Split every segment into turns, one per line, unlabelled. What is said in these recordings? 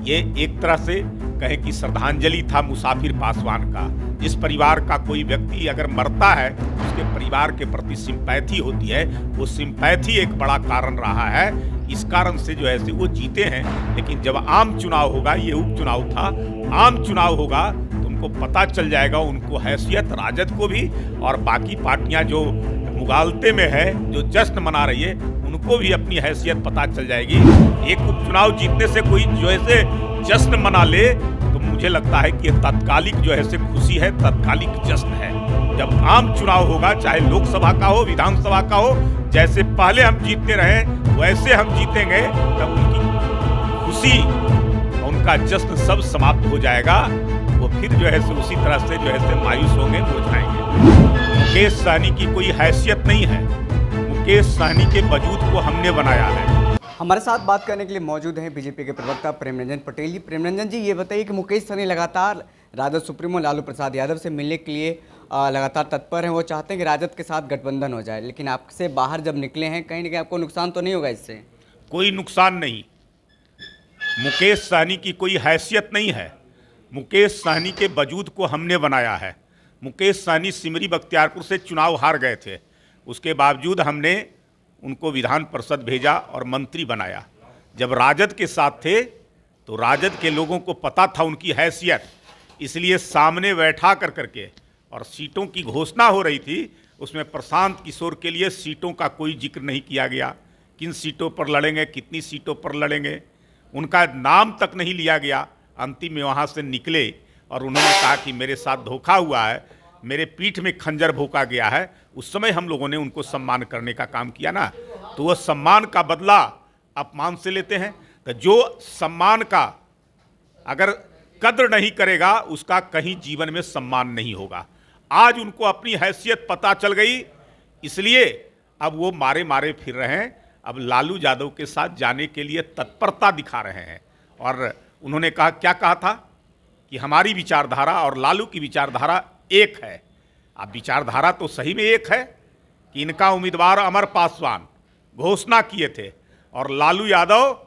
ये एक तरह से कहें कि श्रद्धांजलि था मुसाफिर पासवान का। जिस परिवार का कोई व्यक्ति अगर मरता है उसके परिवार के प्रति सिंपैथी होती है, वो सिंपैथी एक बड़ा कारण रहा है। इस कारण से जो है से वो जीते हैं। लेकिन जब आम चुनाव होगा, ये उपचुनाव था, आम चुनाव होगा तो उनको पता चल जाएगा, उनको हैसियत राजद को भी और बाकी पार्टियां जो मुगालते में है, जो जश्न मना रही है, उनको भी अपनी हैसियत पता चल जाएगी। एक उपचुनाव जीतने से कोई जो है से जश्न मना ले तो मुझे लगता है कि ये तात्कालिक जो है से खुशी है, तात्कालिक जश्न है। जब आम चुनाव होगा, चाहे लोकसभा का हो, विधानसभा का हो, जैसे पहले हम जीतते रहे वैसे हम जीतेंगे, तब उनकी खुशी, उनका जश्न सब समाप्त हो जाएगा। वो फिर जो है से उसी तरह से जो है से मायूस होंगे, मुरझाएंगे। मुकेश सहनी की कोई हैसियत नहीं है। मुकेश सहनी के वजूद को हमने बनाया है।
हमारे साथ बात करने के लिए मौजूद हैं बीजेपी के प्रवक्ता प्रेमरंजन पटेल जी। प्रेमरंजन जी, ये बताइए कि मुकेश सहनी लगातार राजद सुप्रीमो लालू प्रसाद यादव से मिलने के लिए लगातार तत्पर हैं। वो चाहते हैं कि राजद के साथ गठबंधन हो जाए, लेकिन आपसे बाहर जब निकले हैं, कहीं ना कहीं आपको नुकसान तो नहीं होगा इससे?
कोई नुकसान नहीं। मुकेश सहनी की कोई हैसियत नहीं है। मुकेश सहनी के वजूद को हमने बनाया है। मुकेश सहनी सिमरी बख्तियारपुर से चुनाव हार गए थे, उसके बावजूद हमने उनको विधान परिषद भेजा और मंत्री बनाया। जब राजद के साथ थे तो राजद के लोगों को पता था उनकी हैसियत, इसलिए सामने बैठा कर करके, और सीटों की घोषणा हो रही थी, उसमें प्रशांत किशोर के लिए सीटों का कोई जिक्र नहीं किया गया। किन सीटों पर लड़ेंगे, कितनी सीटों पर लड़ेंगे, उनका नाम तक नहीं लिया गया। अंतिम में वहाँ से निकले और उन्होंने कहा कि मेरे साथ धोखा हुआ है, मेरे पीठ में खंजर भोंका गया है। उस समय हम लोगों ने उनको सम्मान करने का काम किया ना, तो वो सम्मान का बदला अपमान से लेते हैं। तो जो सम्मान का अगर कद्र नहीं करेगा, उसका कहीं जीवन में सम्मान नहीं होगा। आज उनको अपनी हैसियत पता चल गई, इसलिए अब वो मारे मारे फिर रहे हैं। अब लालू यादव के साथ जाने के लिए तत्परता दिखा रहे हैं। और उन्होंने कहा, क्या कहा था कि हमारी विचारधारा और लालू की विचारधारा एक है। अब विचारधारा तो सही में एक है कि इनका उम्मीदवार अमर पासवान घोषणा किए थे और लालू यादव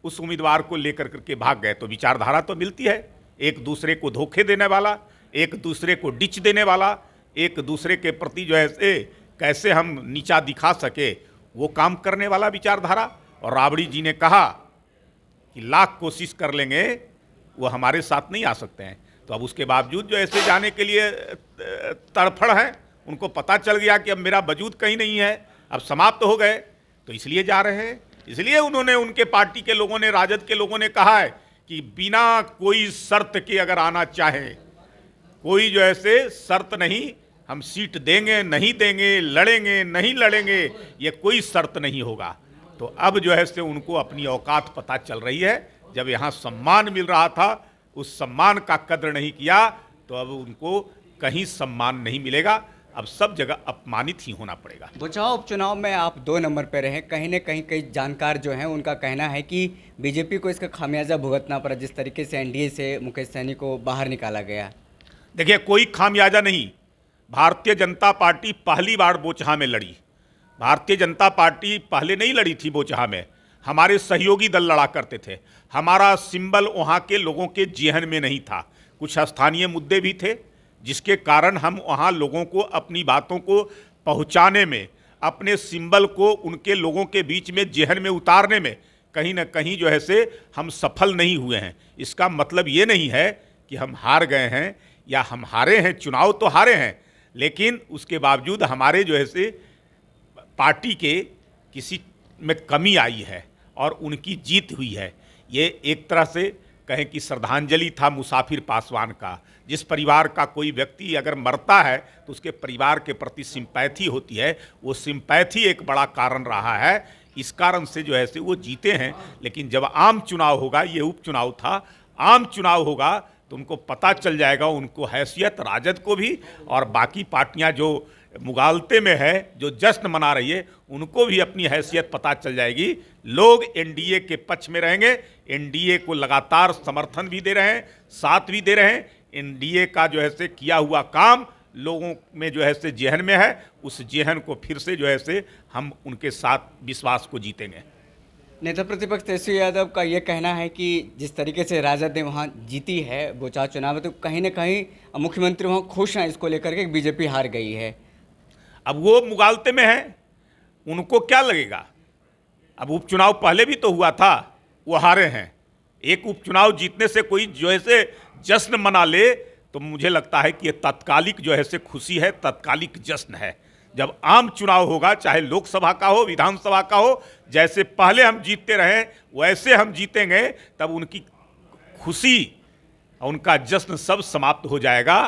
उस उम्मीदवार को लेकर करके भाग गए। तो विचारधारा तो मिलती है, एक दूसरे को धोखे देने वाला, एक दूसरे को डिच देने वाला, एक दूसरे के प्रति जो है कैसे हम नीचा दिखा सके, वो काम करने वाला विचारधारा। और राबड़ी जी ने कहा कि लाख कोशिश कर लेंगे, वो हमारे साथ नहीं आ सकते हैं। तो अब उसके बावजूद जो ऐसे जाने के लिए तड़फड़ है, उनको पता चल गया कि अब मेरा वजूद कहीं नहीं है, अब समाप्त हो गए, तो इसलिए जा रहे हैं। इसलिए उन्होंने, उनके पार्टी के लोगों ने, राजद के लोगों ने कहा है कि बिना कोई शर्त के अगर आना चाहे, कोई जो ऐसे शर्त नहीं, हम सीट देंगे नहीं देंगे, लड़ेंगे नहीं लड़ेंगे, ये कोई शर्त नहीं होगा। तो अब जो है से उनको अपनी औकात पता चल रही है। जब यहाँ सम्मान मिल रहा था, उस सम्मान का कद्र नहीं किया, तो अब उनको कहीं सम्मान नहीं मिलेगा। अब सब जगह अपमानित ही होना पड़ेगा।
बुचाओ उपचुनाव में आप 2 नंबर पर रहे। कहीं ना कहीं कई जानकार जो हैं उनका कहना है कि बीजेपी को इसका खामियाजा भुगतना पड़ा, जिस तरीके से एनडीए से मुकेश सहनी को बाहर निकाला गया।
देखिए, कोई खामियाजा नहीं। भारतीय जनता पार्टी पहली बार बोचहा में लड़ी। भारतीय जनता पार्टी पहले नहीं लड़ी थी बोचहा में, हमारे सहयोगी दल लड़ा करते थे। हमारा सिंबल वहाँ के लोगों के जेहन में नहीं था। कुछ स्थानीय मुद्दे भी थे, जिसके कारण हम वहाँ लोगों को अपनी बातों को पहुँचाने में, अपने सिंबल को उनके लोगों के बीच में जेहन में उतारने में कहीं ना कहीं जो है से हम सफल नहीं हुए हैं। इसका मतलब ये नहीं है कि हम हार गए हैं या हम हारे हैं। चुनाव तो हारे हैं, लेकिन उसके बावजूद हमारे जो है से पार्टी के किसी में कमी आई है और उनकी जीत हुई है। ये एक तरह से कहें कि श्रद्धांजलि था मुसाफिर पासवान का। जिस परिवार का कोई व्यक्ति अगर मरता है तो उसके परिवार के प्रति सिंपैथी होती है, वो सिंपैथी एक बड़ा कारण रहा है। इस कारण से जो है से वो जीते हैं। लेकिन जब आम चुनाव होगा, ये उपचुनाव था, आम चुनाव होगा तो उनको पता चल जाएगा, उनको हैसियत राजद को भी और बाकी पार्टियां जो मुगालते में है, जो जश्न मना रही है, उनको भी अपनी हैसियत पता चल जाएगी। लोग एनडीए के पक्ष में रहेंगे, एनडीए को लगातार समर्थन भी दे रहे हैं, साथ भी दे रहे हैं। एनडीए का जो है से किया हुआ काम लोगों में जो है से जेहन में है, उस जेहन को फिर से जो है से हम उनके साथ विश्वास को जीतेंगे।
नेता प्रतिपक्ष तेजस्वी यादव का ये कहना है कि जिस तरीके से राजद ने वहाँ जीती है बोचार चुनाव, तो कहीं ना कहीं मुख्यमंत्री वहाँ खुश हैं इसको लेकर के बीजेपी हार गई है।
अब वो मुगालते में है, उनको क्या लगेगा। अब उपचुनाव पहले भी तो हुआ था, वो हारे हैं। एक उपचुनाव जीतने से कोई जो है से जश्न मना ले तो मुझे लगता है कि ये तात्कालिक जो है से खुशी है, तात्कालिक जश्न है। जब आम चुनाव होगा, चाहे लोकसभा का हो, विधानसभा का हो, जैसे पहले हम जीतते रहे वैसे हम जीतेंगे, तब उनकी खुशी, उनका जश्न सब समाप्त हो जाएगा।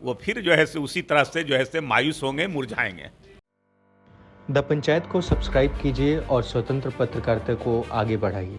वो फिर जो है से उसी तरह से जो है से मायूस होंगे, मुरझाएंगे।
द पंचायत को सब्सक्राइब कीजिए और स्वतंत्र पत्रकारिता को आगे बढ़ाइए।